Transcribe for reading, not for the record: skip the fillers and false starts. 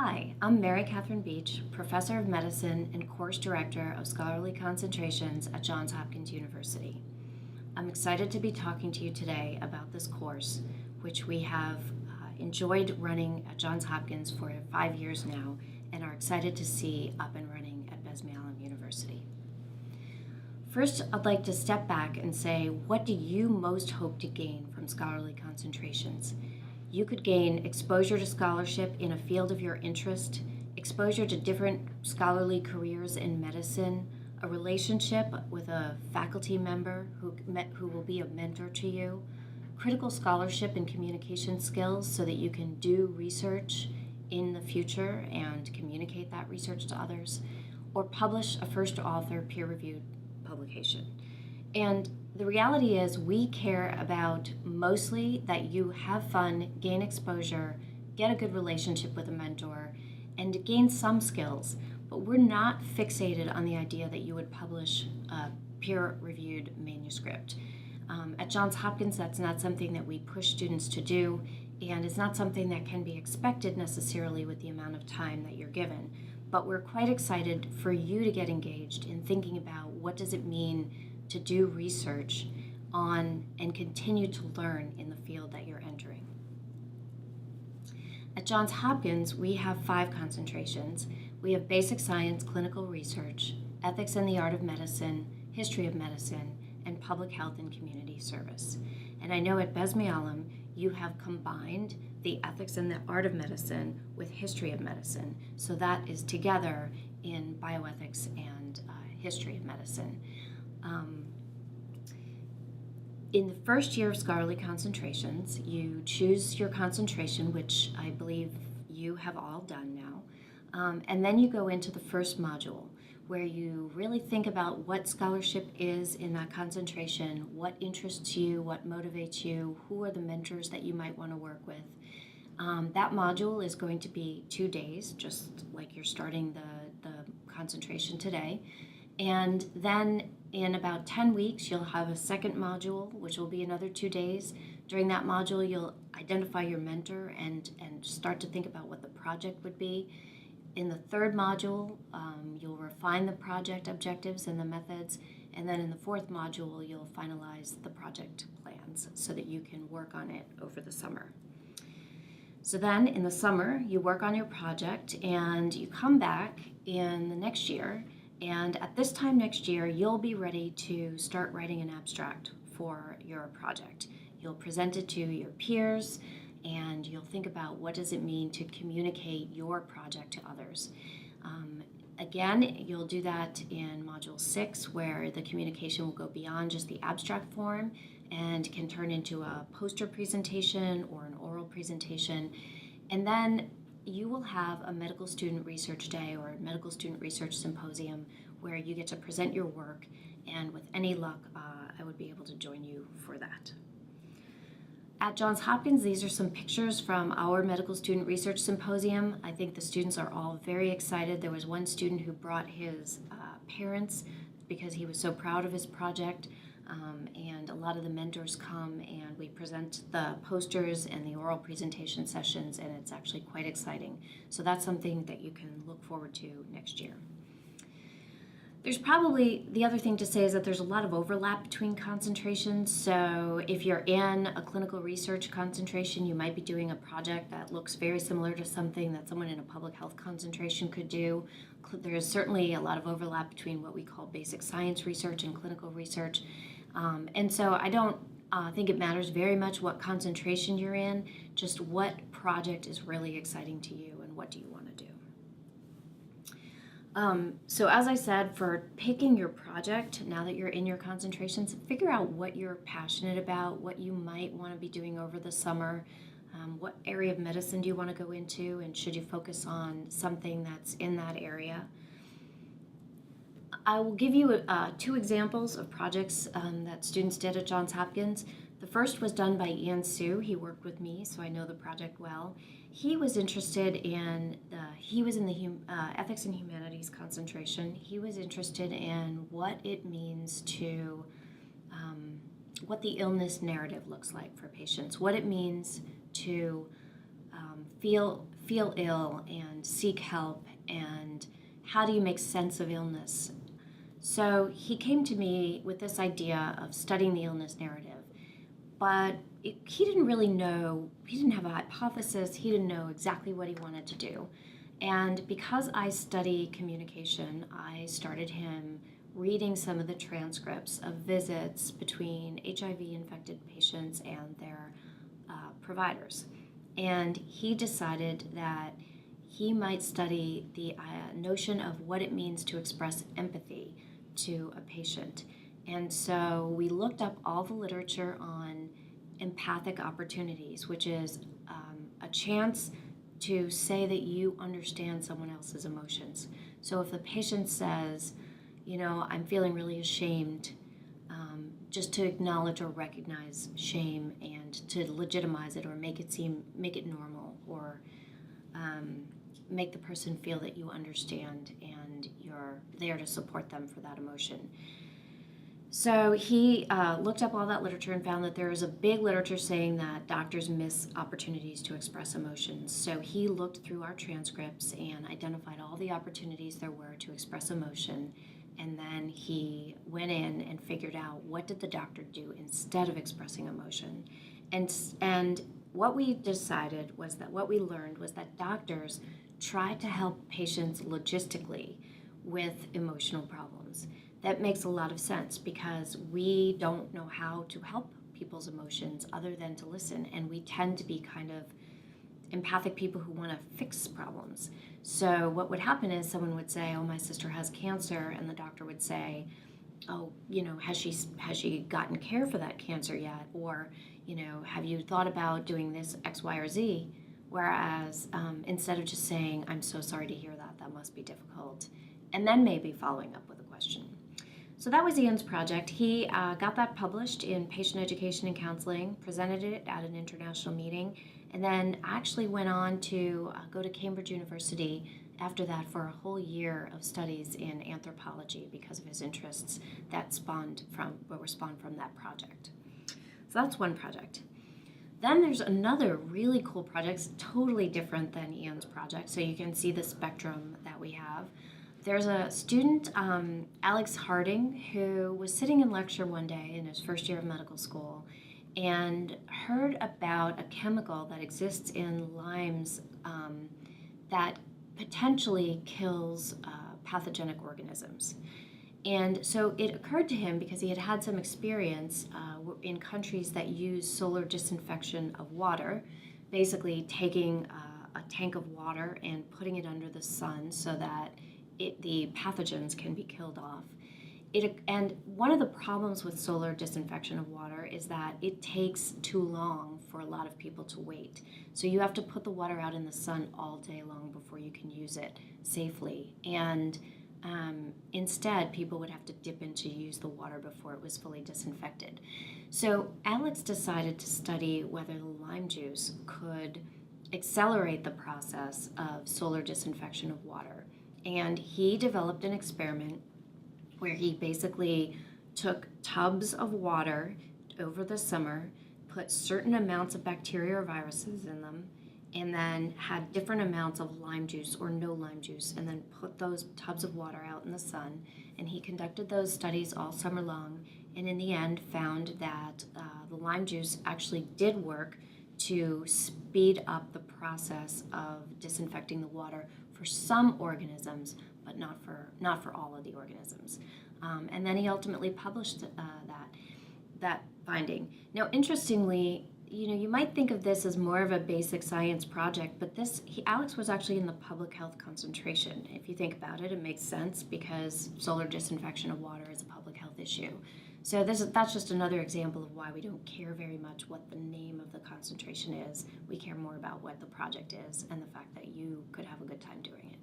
Hi, I'm Mary Catherine Beach, Professor of Medicine and Course Director of Scholarly Concentrations at Johns Hopkins University. I'm excited to be talking to you today about this course, which we have enjoyed running at Johns Hopkins for 5 years now and are excited to see up and running at Besme-Allum University. First, I'd like to step back and say, what do you most hope to gain from Scholarly Concentrations? You could gain exposure to scholarship in a field of your interest, exposure to different scholarly careers in medicine, a relationship with a faculty member who will be a mentor to you, critical scholarship and communication skills so that you can do research in the future and communicate that research to others, or publish a first author peer-reviewed publication. And the reality is we care about mostly that you have fun, gain exposure, get a good relationship with a mentor, and gain some skills. But we're not fixated on the idea that you would publish a peer-reviewed manuscript. At Johns Hopkins, that's not something that we push students to do, and it's not something that can be expected necessarily with the amount of time that you're given. But we're quite excited for you to get engaged in thinking about what does it mean to do research on and continue to learn in the field that you're entering. At Johns Hopkins, we have 5 concentrations. We have basic science, clinical research, ethics and the art of medicine, history of medicine, and public health and community service. And I know at Besme-Allum, you have combined the ethics and the art of medicine with history of medicine. So that is together in bioethics and history of medicine. In the first year of scholarly concentrations, you choose your concentration, which I believe you have all done now, and then you go into the first module, where you really think about what scholarship is in that concentration, what interests you, what motivates you, who are the mentors that you might want to work with. That module is going to be 2 days, just like you're starting the concentration today. And then in about 10 weeks, you'll have a second module, which will be another 2 days. During that module, you'll identify your mentor and start to think about what the project would be. In the third module, you'll refine the project objectives and the methods. And then in the fourth module, you'll finalize the project plans so that you can work on it over the summer. So then in the summer, you work on your project and you come back in the next year. And at this time next year, you'll be ready to start writing an abstract for your project. You'll present it to your peers, and you'll think about what does it mean to communicate your project to others. Again, you'll do that in Module 6, where the communication will go beyond just the abstract form and can turn into a poster presentation or an oral presentation. And then you will have a medical student research day or a medical student research symposium where you get to present your work, and with any luck, I would be able to join you for that. At Johns Hopkins, these are some pictures from our medical student research symposium. I think the students are all very excited. There was one student who brought his parents because he was so proud of his project. And a lot of the mentors come and we present the posters and the oral presentation sessions, and it's actually quite exciting. So that's something that you can look forward to next year. There's probably, the other thing to say is that there's a lot of overlap between concentrations. So if you're in a clinical research concentration, you might be doing a project that looks very similar to something that someone in a public health concentration could do. There's certainly a lot of overlap between what we call basic science research and clinical research. And so I don't think it matters very much what concentration you're in, just what project is really exciting to you and what do you want to do. So as I said, for picking your project, now that you're in your concentrations, figure out what you're passionate about, what you might want to be doing over the summer, what area of medicine do you want to go into, and should you focus on something that's in that area. I will give you 2 examples of projects that students did at Johns Hopkins. The first was done by Ian Su. He worked with me, so I know the project well. He was interested in, he was in the ethics and humanities concentration. He was interested in what it means to, what the illness narrative looks like for patients, what it means to feel feel ill and seek help, and how do you make sense of illness? So he came to me with this idea of studying the illness narrative, but he didn't really know, he didn't have a hypothesis, he didn't know exactly what he wanted to do. And because I study communication, I started him reading some of the transcripts of visits between HIV-infected patients and their providers. And he decided that he might study the notion of what it means to express empathy to a patient. And so we looked up all the literature on empathic opportunities, which is a chance to say that you understand someone else's emotions. So if the patient says, I'm feeling really ashamed, just to acknowledge or recognize shame and to legitimize it or make it normal, or make the person feel that you understand and you're there to support them for that emotion. So he looked up all that literature and found that there is a big literature saying that doctors miss opportunities to express emotions. So he looked through our transcripts and identified all the opportunities there were to express emotion. And then he went in and figured out, what did the doctor do instead of expressing emotion? And what we decided was that what we learned was that doctors try to help patients logistically with emotional problems. That makes a lot of sense because we don't know how to help people's emotions other than to listen, and we tend to be kind of empathic people who want to fix problems. So what would happen is someone would say, oh, my sister has cancer, and the doctor would say, oh, has she gotten care for that cancer yet? Or, have you thought about doing this X, Y, or Z? Whereas instead of just saying, I'm so sorry to hear that, that must be difficult, and then maybe following up with a question. So that was Ian's project. He got that published in Patient Education and Counseling, presented it at an international meeting, and then actually went on to go to Cambridge University after that for a whole year of studies in anthropology because of his interests that were spawned from that project. So that's one project. Then there's another really cool project, totally different than Ian's project, so you can see the spectrum that we have. There's a student, Alex Harding, who was sitting in lecture one day in his first year of medical school and heard about a chemical that exists in limes that potentially kills pathogenic organisms. And so it occurred to him, because he had had some experience in countries that use solar disinfection of water, basically taking a tank of water and putting it under the sun so that the pathogens can be killed off. And one of the problems with solar disinfection of water is that it takes too long for a lot of people to wait. So you have to put the water out in the sun all day long before you can use it safely. And instead, people would have to dip in to use the water before it was fully disinfected. So Alex decided to study whether the lime juice could accelerate the process of solar disinfection of water. And he developed an experiment where he basically took tubs of water over the summer, put certain amounts of bacteria or viruses in them, and then had different amounts of lime juice or no lime juice, and then put those tubs of water out in the sun. And he conducted those studies all summer long, and in the end found that the lime juice actually did work to speed up the process of disinfecting the water for some organisms, but not for all of the organisms. And then he ultimately published that finding. Now, interestingly, you might think of this as more of a basic science project, but Alex was actually in the public health concentration. If you think about it, it makes sense because solar disinfection of water is a public health issue. So that's just another example of why we don't care very much what the name of the concentration is. We care more about what the project is and the fact that you could have a good time doing it.